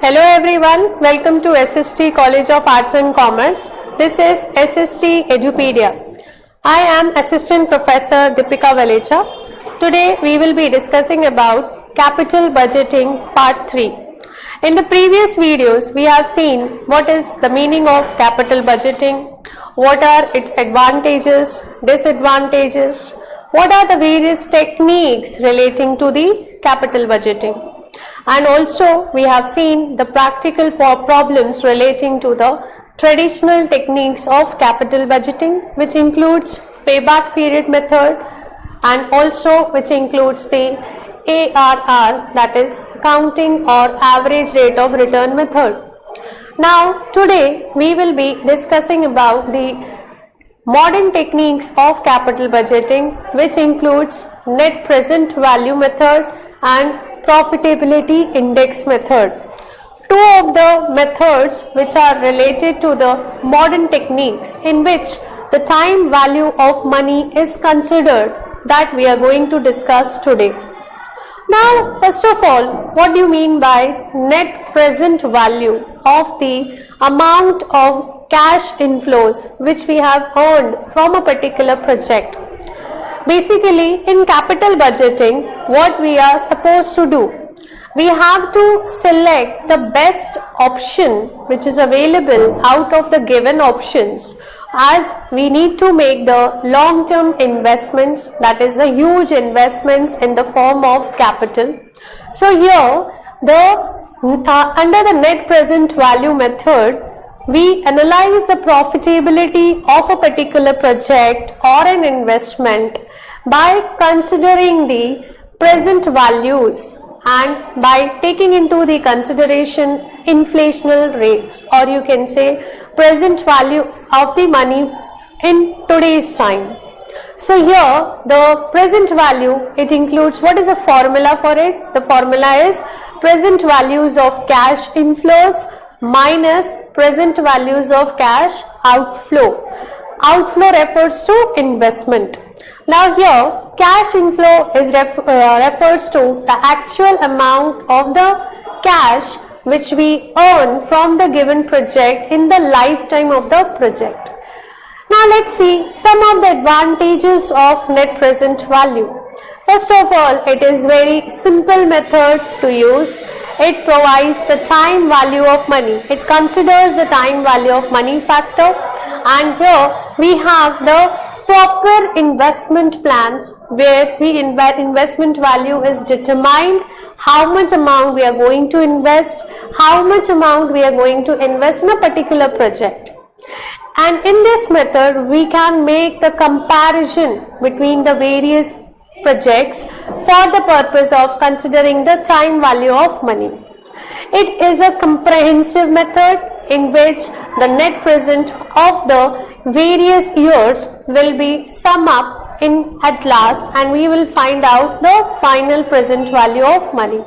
Hello everyone, welcome to SST College of Arts and Commerce. This is SST Edupedia. I am Assistant Professor Deepika Valecha. Today we will be discussing about Capital Budgeting Part 3. In the previous videos we have seen what is the meaning of capital budgeting, what are its advantages, disadvantages, what are the various techniques relating to the capital budgeting. And also we have seen the practical problems relating to the traditional techniques of capital budgeting, which includes payback period method and also which includes the ARR, that is accounting or average rate of return method. Now today we will be discussing about the modern techniques of capital budgeting, which includes net present value method and profitability index method. Two of the methods which are related to the modern techniques in which the time value of money is considered, that we are going to discuss today. Now, first of all, what do you mean by net present value of the amount of cash inflows which we have earned from a particular project? Basically, in capital budgeting, what we are supposed to do, we have to select the best option which is available out of the given options, as we need to make the long-term investments, that is a huge investments in the form of capital. So here, under the net present value method, we analyze the profitability of a particular project or an investment by considering the present values and by taking into the consideration inflationary rates, or you can say present value of the money in today's time. So here the present value, it includes, what is the formula for it? The formula is present values of cash inflows minus present values of cash outflow. Outflow refers to investment. Now here cash inflow is refers to the actual amount of the cash which we earn from the given project in the lifetime of the project. Now let's see some of the advantages of net present value. First of all, it is very simple method to use. It provides the time value of money. It considers the time value of money factor, and here we have the proper investment plans where investment value is determined, how much amount we are going to invest, how much amount we are going to invest in a particular project. And in this method we can make the comparison between the various projects for the purpose of considering the time value of money. It is a comprehensive method in which the net present of the various years will be sum up in at last, and we will find out the final present value of money.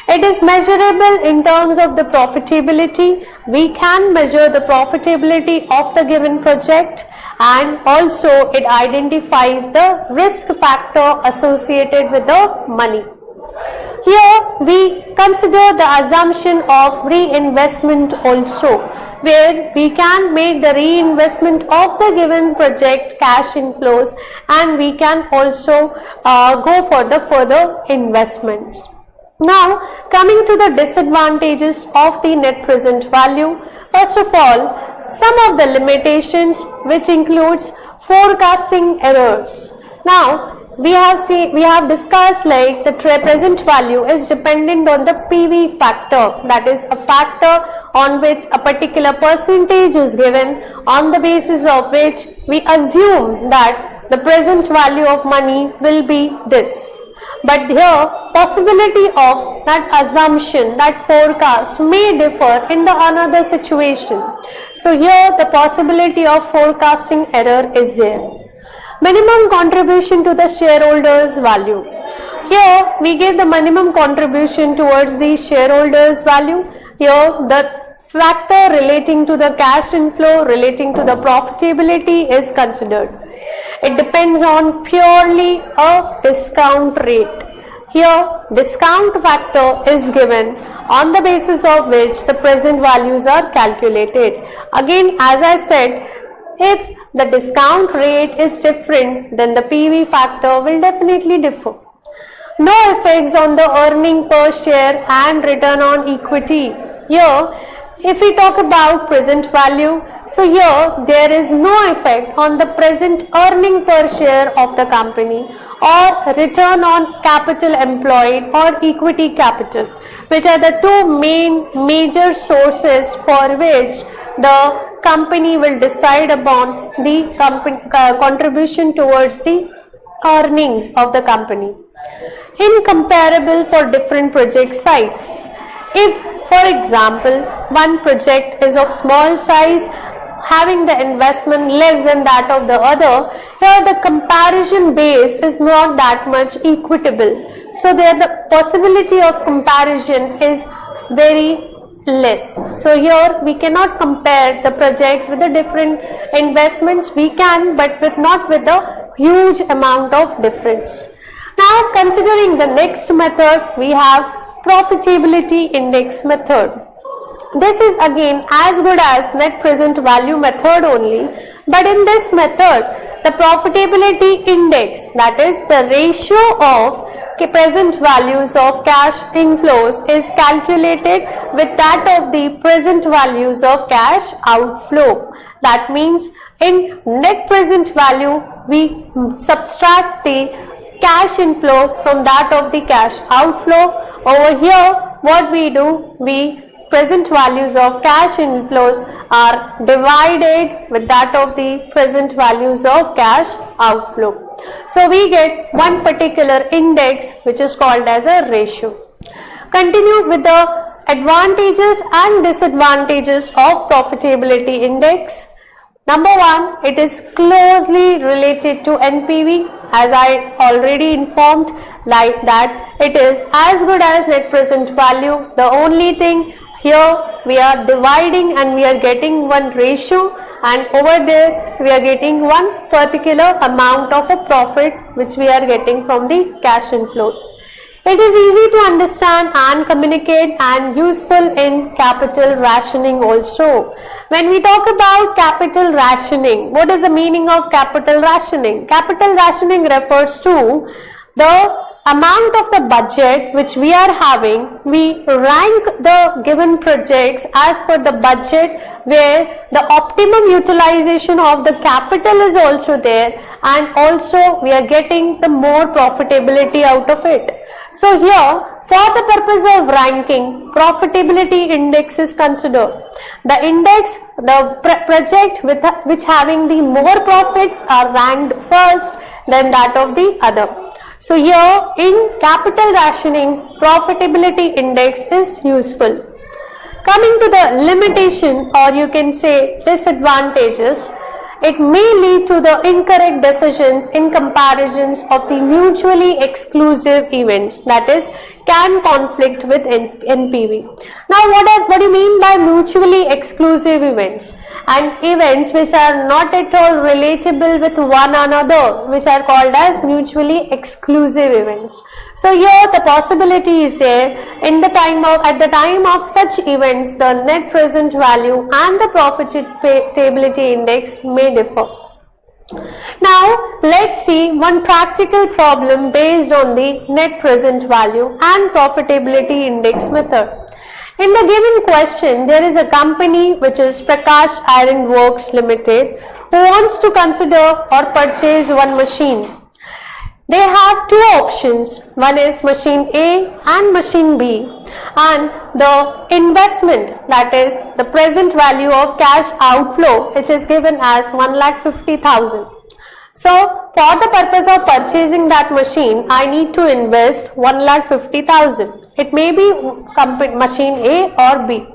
It is measurable in terms of the profitability. We can measure the profitability of the given project, and also it identifies the risk factor associated with the money. Here we consider the assumption of reinvestment also, where we can make the reinvestment of the given project cash inflows, and we can also go for the further investments. Now coming to the disadvantages of the net present value, first of all, some of the limitations which includes forecasting errors. Now we have discussed like the present value is dependent on the PV factor, that is a factor on which a particular percentage is given, on the basis of which we assume that the present value of money will be this. But here possibility of that assumption, that forecast may differ in the another situation. So here the possibility of forecasting error is there. Minimum contribution to the shareholders value. Here we give the minimum contribution towards the shareholders value. Here the factor relating to the cash inflow, relating to the profitability is considered. It depends on purely a discount rate. Here discount factor is given on the basis of which the present values are calculated. Again, as I said, if the discount rate is different, then the PV factor will definitely differ. No effects on the earning per share and return on equity. Here, if we talk about present value, so here there is no effect on the present earning per share of the company or return on capital employed or equity capital, which are the two major sources for which the company will decide upon the contribution towards the earnings of the company. Incomparable for different project size. If, for example, one project is of small size having the investment less than that of the other, here the comparison base is not that much equitable. So there the possibility of comparison is very less. So here we cannot compare the projects with the different investments. We can, but not with a huge amount of difference. Now, considering the next method, we have profitability index method. This is again as good as net present value method only, but in this method, the profitability index, that is the ratio of present values of cash inflows, is calculated with that of the present values of cash outflow. That means in net present value, we subtract the cash inflow from that of the cash outflow. Over here, what we do, present values of cash inflows are divided with that of the present values of cash outflow. So we get one particular index which is called as a ratio. Continue with the advantages and disadvantages of profitability index. Number one, it is closely related to NPV, as I already informed, like that it is as good as net present value. The only thing here, we are dividing and we are getting one ratio, and over there we are getting one particular amount of a profit which we are getting from the cash inflows. It is easy to understand and communicate and useful in capital rationing also. When we talk about capital rationing, what is the meaning of capital rationing? Capital rationing refers to the amount of the budget which we are having. We rank the given projects as per the budget, where the optimum utilization of the capital is also there, and also we are getting the more profitability out of it. So here, for the purpose of ranking, profitability index is considered. The index, the project which having the more profits are ranked first than that of the other. So here in capital rationing, profitability index is useful. Coming to the limitation, or you can say disadvantages, it may lead to the incorrect decisions in comparisons of the mutually exclusive events, that is, can conflict with NPV. Now, what do you mean by mutually exclusive events? And events which are not at all relatable with one another, which are called as mutually exclusive events. So here the possibility is there at the time of such events, the net present value and the profitability index may differ. Now, let's see one practical problem based on the net present value and profitability index method. In the given question, there is a company which is Prakash Iron Works Limited who wants to consider or purchase one machine. They have two options, one is machine A and machine B, and the investment, that is the present value of cash outflow, which is given as 1,50,000. So for the purpose of purchasing that machine, I need to invest 1,50,000. It may be machine A or B.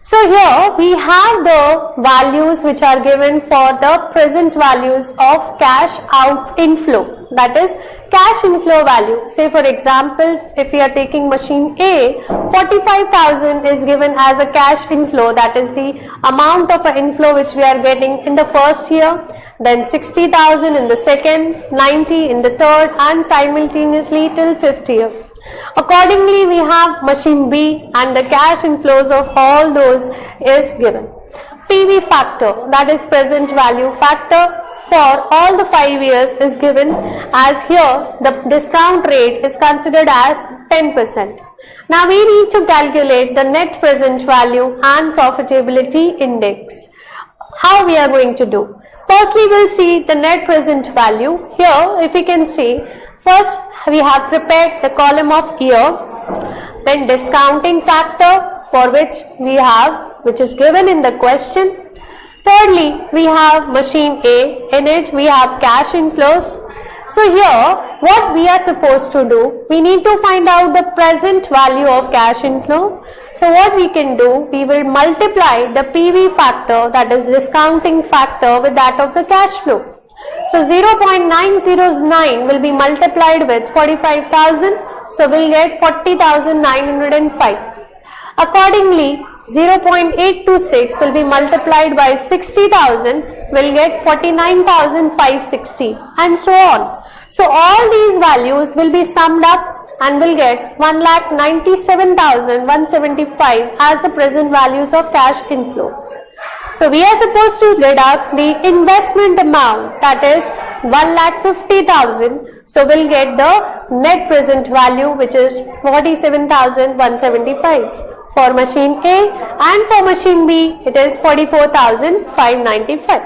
So here we have the values which are given for the present values of cash inflow, that is cash inflow value. Say for example, if we are taking machine A, 45,000 is given as a cash inflow, that is the amount of an inflow which we are getting in the first year, then 60,000 in the second, 90 in the third, and simultaneously till fifth year. Accordingly, we have machine B and the cash inflows of all those is given. PV factor, that is present value factor, for all the 5 years is given, as here the discount rate is considered as 10%. Now we need to calculate the net present value and profitability index. How we are going to do? Firstly, we'll see the net present value. Here, if we can see, first we have prepared the column of year, then discounting factor for which is given in the question. Thirdly, we have machine A, in it we have cash inflows. So here, what we are supposed to do, we need to find out the present value of cash inflow. So what we can do, we will multiply the PV factor, that is discounting factor, with that of the cash flow. So 0.909 will be multiplied with 45,000, so we'll get 40,905. Accordingly, 0.826 will be multiplied by 60,000, will get 49,560, and so on. So all these values will be summed up and will get 1,97,175 as the present values of cash inflows. So we are supposed to deduct the investment amount, that is 1,50,000. So we'll get the net present value, which is 47,175 for machine A, and for machine B it is 44,595.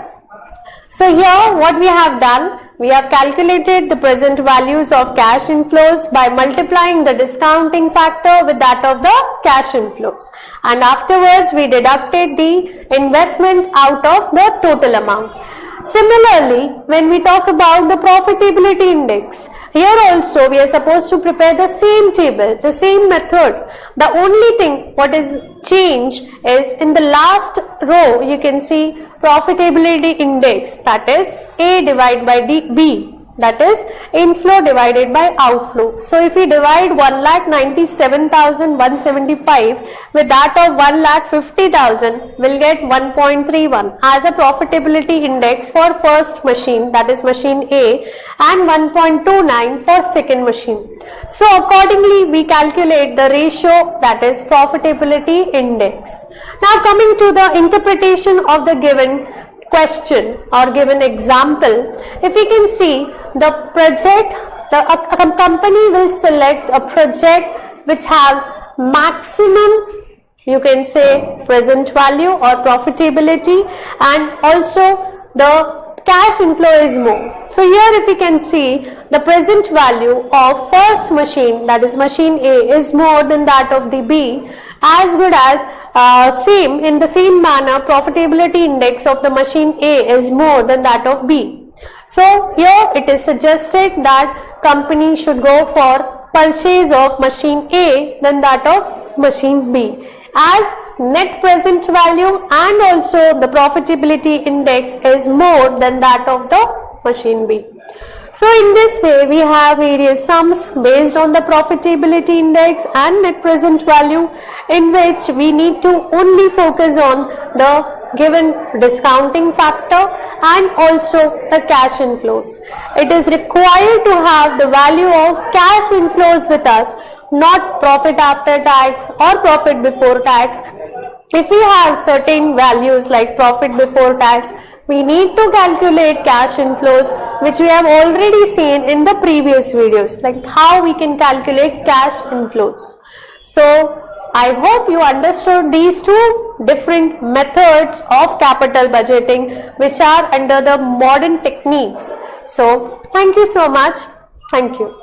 So here what we have done, we have calculated the present values of cash inflows by multiplying the discounting factor with that of the cash inflows, and afterwards we deducted the investment out of the total amount. Similarly, when we talk about the profitability index, here also we are supposed to prepare the same table, the same method. The only thing what is changed is in the last row you can see profitability index, that is A divided by B, that is inflow divided by outflow. So if we divide 1,97,175 with that of 1,50,000, we'll get 1.31 as a profitability index for first machine, that is machine A, and 1.29 for second machine. So accordingly we calculate the ratio, that is profitability index. Now coming to the interpretation of the given question or given example, if we can see the project, a company will select a project which has maximum, you can say, present value or profitability, and also the cash inflow is more. So here if we can see the present value of first machine, that is machine A, is more than that of the B, as good as same in the same manner profitability index of the machine A is more than that of B. So here it is suggested that company should go for purchase of machine A than that of machine B, as net present value and also the profitability index is more than that of the machine B. So in this way we have various sums based on the profitability index and net present value, in which we need to only focus on the given discounting factor and also the cash inflows. It is required to have the value of cash inflows with us, not profit after tax or profit before tax. If we have certain values like profit before tax, we need to calculate cash inflows, which we have already seen in the previous videos, like how we can calculate cash inflows. So I hope you understood these two different methods of capital budgeting which are under the modern techniques. So thank you so much. Thank you.